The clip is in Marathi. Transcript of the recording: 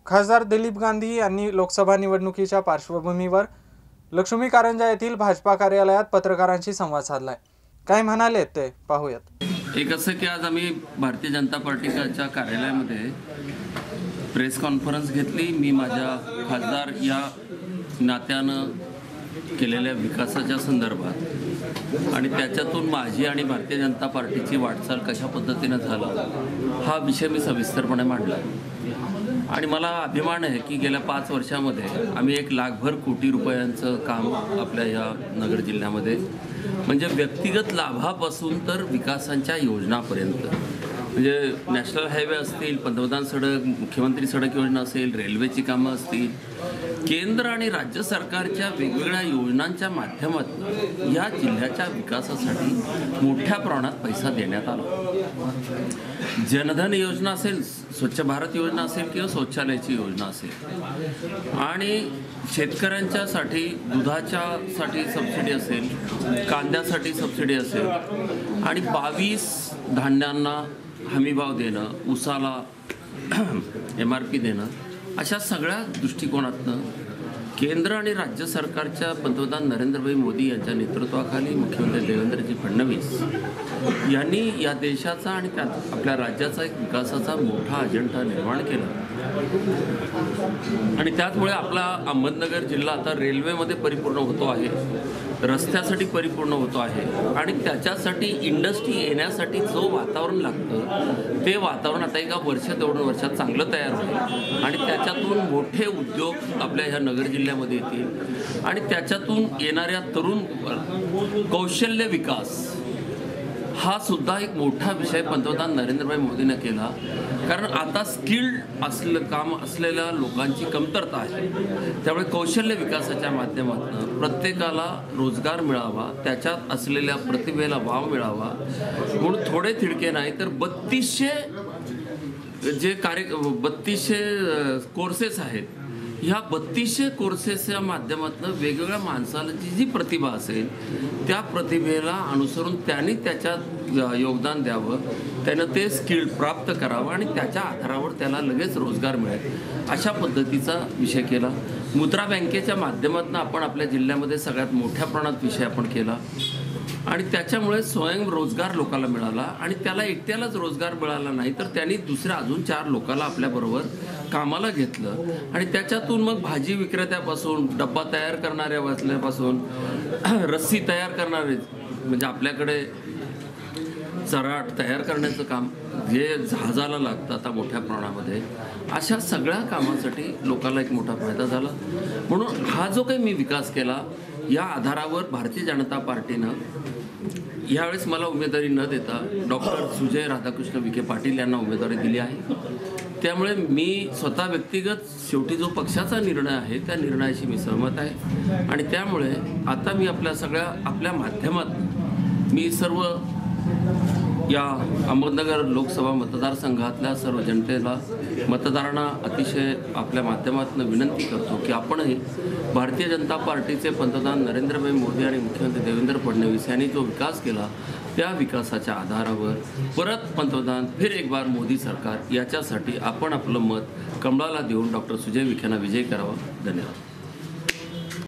खासदार दिलीप गांधी यांनी लोकसभा निवडणुकीच्या पार्श्वभूमीवर लक्ष्मी कारंजा येथील भाजपा कार्यालयात पत्रकारांशी संवाद साधलाय। काय म्हणाले ते पाहूयात। एक असं की आज आम्ही भारतीय जनता पार्टीच्या कार्यालयामध्ये प्रेस कॉन्फरन्स घेतली। मी माझ्या खासदार या नात्यानं केलेल्या विकासाच्या संदर्भात आणि त्याच्यातून माझी आणि भारतीय जनता पार्टीची वाटचाल कशा पद्धतीनं झाला हा विषय मी सविस्तरपणे मांडला आणि मला अभिमान आहे की गेल्या 5 वर्षामध्ये आम्ही 1 लाखभर कोटी रुपयांचं काम आपल्या या नगर जिल्ह्यामध्ये म्हणजे व्यक्तिगत लाभापासून तर विकासांच्या योजनापर्यंत म्हणजे नॅशनल हायवे असतील, पंतप्रधान सडक, मुख्यमंत्री सडक योजना असेल, रेल्वेची कामं असतील, केंद्र आणि राज्य सरकारच्या वेगवेगळ्या योजनांच्या माध्यमातून या जिल्ह्याच्या विकासासाठी मोठ्या प्रमाणात पैसा देण्यात आला। जनधन योजना असेल, स्वच्छ भारत योजना असेल किंवा शौचालयाची योजना असेल आणि शेतकऱ्यांच्यासाठी दुधाच्यासाठी सबसिडी असेल, कांद्यासाठी सबसिडी असेल आणि 22 धान्यांना हमीभाव देणं, ऊसाला MRP देणं, अशा सगळ्या दृष्टिकोनातनं केंद्र आणि राज्य सरकारच्या पंतप्रधान नरेंद्रभाई मोदी यांच्या नेतृत्वाखाली मुख्यमंत्री देवेंद्रजी फडणवीस यांनी या देशाचा आणि त्यात आपल्या राज्याचा एक विकासाचा मोठा अजेंडा निर्माण केला आणि त्यामुळे आपला अहमदनगर जिल्हा आता रेल्वेमध्ये परिपूर्ण होतो आहे, रस्त्यासाठी परिपूर्ण होतो आहे आणि त्याच्यासाठी इंडस्ट्री येण्यासाठी जो वातावरण लागतं ते वातावरण आता 1 वर्ष 2 वर्षात चांगलं तयार होईल आणि त्याच्यातून मोठे उद्योग आपल्या ह्या नगर जिल्ह्यामध्ये येतील आणि त्याच्यातून येणाऱ्या तरुण कौशल्य विकास हा सुद्धा एक मोठा विषय पंतप्रधान नरेंद्रभाई मोदींनी केला। कारण आता स्किल्ड काम असलेल्या लोकांची कमतरता आहे, त्यामुळे कौशल्य विकासाच्या माध्यमातून प्रत्येकाला रोजगार मिळावा, त्याच्यात असलेल्या प्रतिभेला वाव मिळावा म्हणून थोडे थिडके नाही तर 3200 कोर्सेस आहेत। ह्या 3200 कोर्सेसच्या माध्यमातून वेगवेगळ्या माणसाला जी प्रतिभा असेल त्या प्रतिभेला अनुसरून त्यांनी त्याच्यात योगदान द्यावं, त्यानं ते स्किल प्राप्त करावं आणि त्याच्या आधारावर त्याला लगेच रोजगार मिळेल अशा पद्धतीचा विषय केला। मुद्रा बँकेच्या माध्यमातून आपण आपल्या जिल्ह्यामध्ये सगळ्यात मोठ्या प्रमाणात विषय आपण केला आणि त्याच्यामुळे स्वयंरोजगार लोकांना मिळाला आणि त्याला एकट्यालाच रोजगार मिळाला नाही तर त्यांनी दुसऱ्या अजून 4 लोकांना आपल्याबरोबर कामाला घेतलं आणि त्याच्यातून मग भाजी विक्रेत्यापासून, डब्बा तयार करणाऱ्या वाचल्यापासून, रस्सी तयार करणारे म्हणजे आपल्याकडे चराट तयार करण्याचं काम जे जहाजाला लागतं आता मोठ्या प्रमाणामध्ये, अशा सगळ्या कामासाठी लोकांना एक मोठा फायदा झाला। म्हणून हा जो काही मी विकास केला या आधारावर भारतीय जनता पार्टीनं यावेळेस मला उमेदवारी न देता डॉक्टर सुजय राधाकृष्ण विखे पाटील यांना उमेदवारी दिली आहे। त्यामुळे मी स्वतः व्यक्तिगत शेवटी जो पक्षाचा निर्णय आहे त्या निर्णयाशी मी सहमत आहे आणि त्यामुळे आता मी आपल्या माध्यमात मी सर्व या अहमदनगर लोकसभा मतदारसंघातल्या सर्व जनतेला, मतदारांना अतिशय आपल्या माध्यमातून विनंती करतो की आपणही भारतीय जनता पार्टीचे पंतप्रधान नरेंद्रभाई मोदी आणि मुख्यमंत्री देवेंद्र फडणवीस यांनी जो विकास केला त्या विकासाच्या आधारावर परत पंतप्रधान फिर एक बार मोदी सरकार याच्यासाठी आपण आपलं मत कमळाला देऊन डॉक्टर सुजय विखेंना विजयी करावा। धन्यवाद।